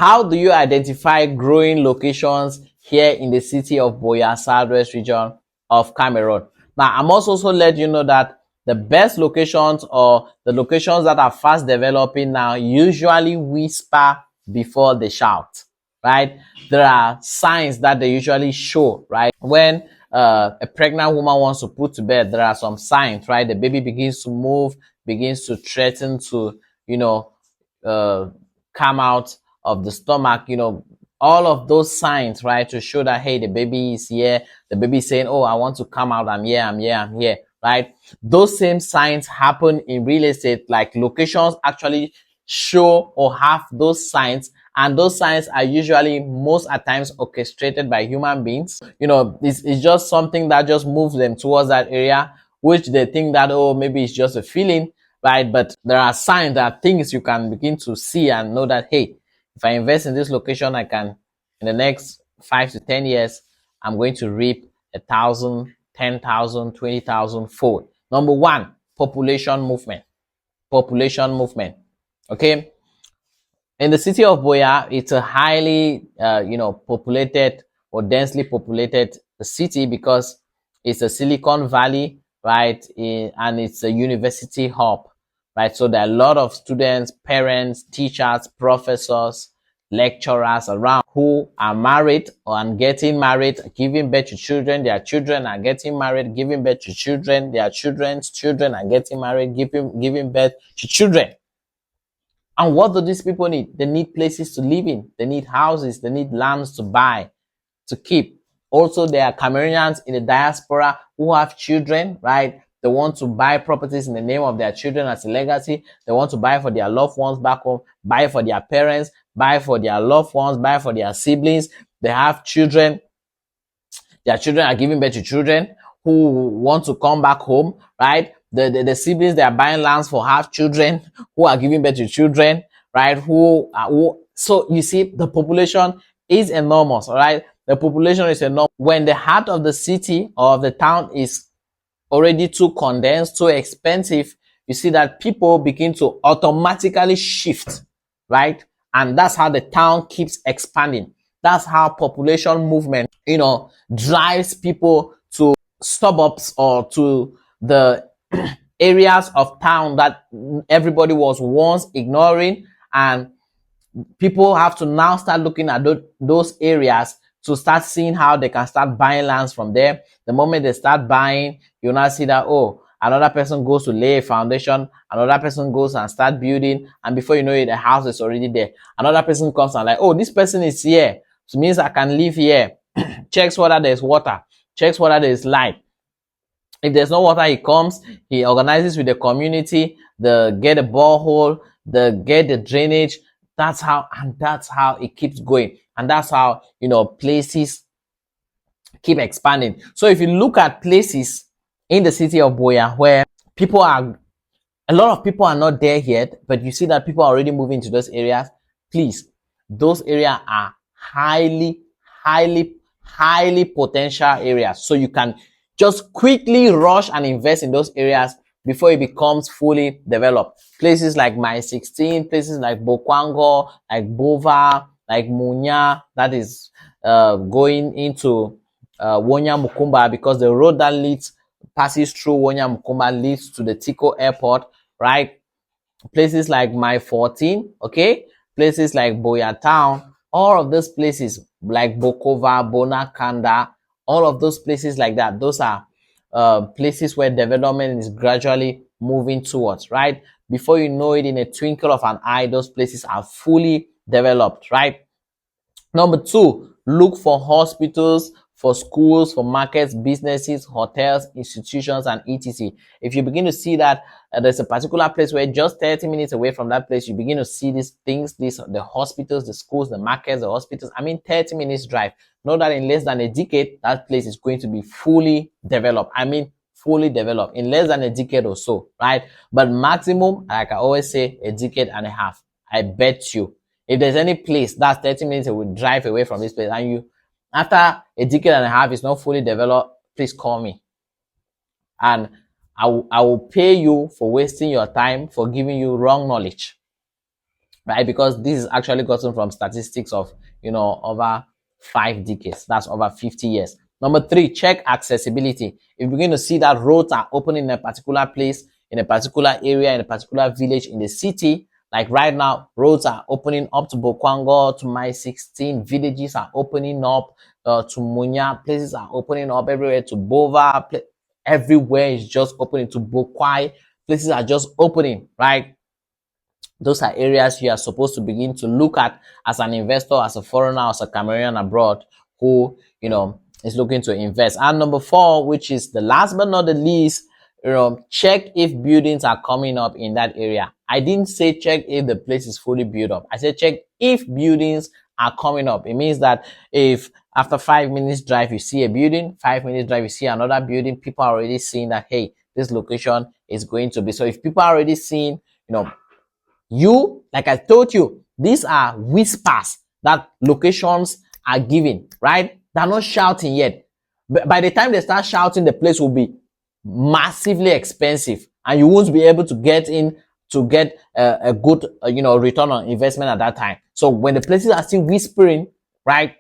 How do you identify growing locations here in the city of Buea, Southwest region of Cameroon? Now, I must also let you know that the best locations, or the locations that are fast developing now, usually whisper before they shout, right? There are signs that they usually show, right? When a pregnant woman wants to put to bed, there are some signs, right? The baby begins to move, begins to threaten to, uh, come out of the stomach, all of those signs, right, to show that, hey, the baby is here. The baby is saying, oh, I want to come out. I'm here, I'm here, I'm here, right? Those same signs happen in real estate. Like, locations actually show or have those signs, and those signs are usually most at times orchestrated by human beings. It's just something that just moves them towards that area, which they think that, oh, maybe it's just a feeling, right? But there are signs, there are things you can begin to see and know that, hey, if I invest in this location, I can, in the next 5 to 10 years, I'm going to reap 1,000, 10,000, 20,000 fold. Number one, population movement. Population movement. Okay. In the city of Buea, it's a highly, populated or densely populated city because it's a Silicon Valley, right? And it's a university hub, right? So there are a lot of students, parents, teachers, professors, lecturers around who are married or getting married, giving birth to children. Their children are getting married, giving birth to children. Their children's children are getting married, giving birth to children. And what do these people need? They need places to live in. They need houses. They need lands to buy, to keep. Also, there are Cameroonians in the diaspora who have children, right? They want to buy properties in the name of their children as a legacy. They want to buy for their loved ones back home, buy for their parents, buy for their loved ones, buy for their siblings. They have children. Their children are giving birth to children who want to come back home, right? The siblings, they are buying lands for, have children who are giving birth to children, right? So you see, the population is enormous, all right? The population is enormous. When the heart of the city or of the town is already too condensed, too expensive, you see that people begin to automatically shift, right? And that's how the town keeps expanding. That's how population movement, drives people to suburbs or to the areas of town that everybody was once ignoring, and people have to now start looking at those areas to start seeing how they can start buying lands from there. The moment they start buying, you'll now see that, oh, another person goes to lay a foundation, another person goes and start building, and before you know it, the house is already there. Another person comes and like, oh, this person is here, so it means I can live here. Checks whether there's water, checks whether there's light. If there's no water, he comes, he organizes with the community, they get a borehole, they get the drainage. That's how it keeps going. And that's how, places keep expanding. So if you look at places in the city of Buea where a lot of people are not there yet, but you see that people are already moving to those areas, please, those areas are highly potential areas. So you can just quickly rush and invest in those areas before it becomes fully developed. Places like My 16, places like Bokwango, like Bova, like Munya, that is going into Wonya Mukumba, because the road that passes through Wonya Mukumba leads to the Tico airport, right? Places like My 14, okay? Places like Buea Town, all of those places like Bokova, Bonakanda, all of those places like that, those are places where development is gradually moving towards, right? Before you know it, in a twinkle of an eye, those places are fully developed, right? Number two, look for hospitals, for schools, for markets, businesses, hotels, institutions, and etc. If you begin to see that there's a particular place where just 30 minutes away from that place, you begin to see these things, the hospitals, the schools, the markets, the hospitals. 30 minutes drive. Know that in less than a decade, that place is going to be fully developed. Fully developed in less than a decade or so, right? But maximum, like I always say, a decade and a half. I bet you, if there's any place that's 30 minutes away, drive away from this place, and you, after a decade and a half, is not fully developed, please call me. And I will pay you for wasting your time, for giving you wrong knowledge. right? Because this is actually gotten from statistics of, over 5 decades. That's over 50 years. Number 3, check accessibility. If you begin to see that roads are opening in a particular place, in a particular area, in a particular village in the city, like right now, roads are opening up to Bokwango, to my 16, villages are opening up, to Munya, places are opening up everywhere, to Bova, everywhere is just opening, to Bokwai, places are just opening, right? Those are areas you are supposed to begin to look at as an investor, as a foreigner, as a Cameroonian abroad who, is looking to invest. And number 4, which is the last but not the least, check if buildings are coming up in that area. I didn't say check if the place is fully built up. I said check if buildings are coming up. It means that if after 5 minutes drive, you see a building, 5 minutes drive, you see another building, people are already seeing that, hey, this location is going to be. So if people are already seeing, like I told you, these are whispers that locations are giving, right? They're not shouting yet. But by the time they start shouting, the place will be massively expensive, and you won't be able to get in to get a good, return on investment at that time. So when the places are still whispering, right,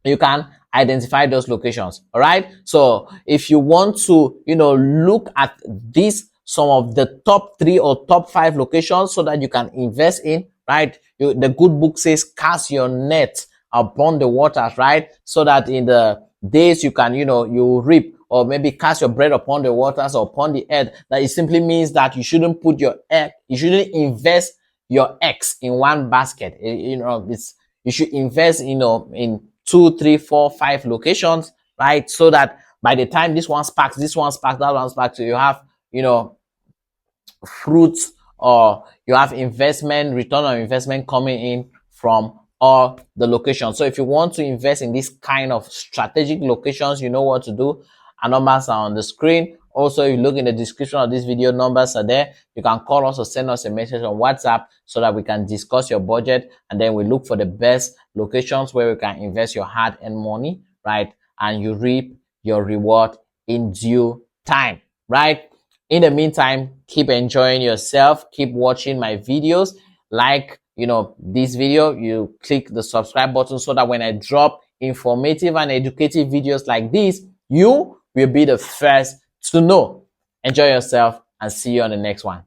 you can identify those locations. All right. So if you want to, look at this, some of the top 3 or top 5 locations so that you can invest in, right? The good book says cast your net upon the waters, right? So that in the days you can, you reap, or maybe cast your bread upon the waters or upon the earth. That it simply means that you shouldn't put your egg, you shouldn't invest your eggs in one basket. You should invest, in 2, 3, 4, 5 locations, right? So that by the time this one sparks, that one sparks, so you have, fruits, or you have return on investment coming in from all the locations. So if you want to invest in this kind of strategic locations, you know what to do. Our numbers are on the screen. Also, if you look in the description of this video, numbers are there. You can call us or send us a message on WhatsApp so that we can discuss your budget, and then we look for the best locations where we can invest your hard-earned money, right? And you reap your reward in due time, right? In the meantime, keep enjoying yourself, keep watching my videos. Like, this video, you click the subscribe button so that when I drop informative and educative videos like this, you will be the first to know. Enjoy yourself, and see you on the next one.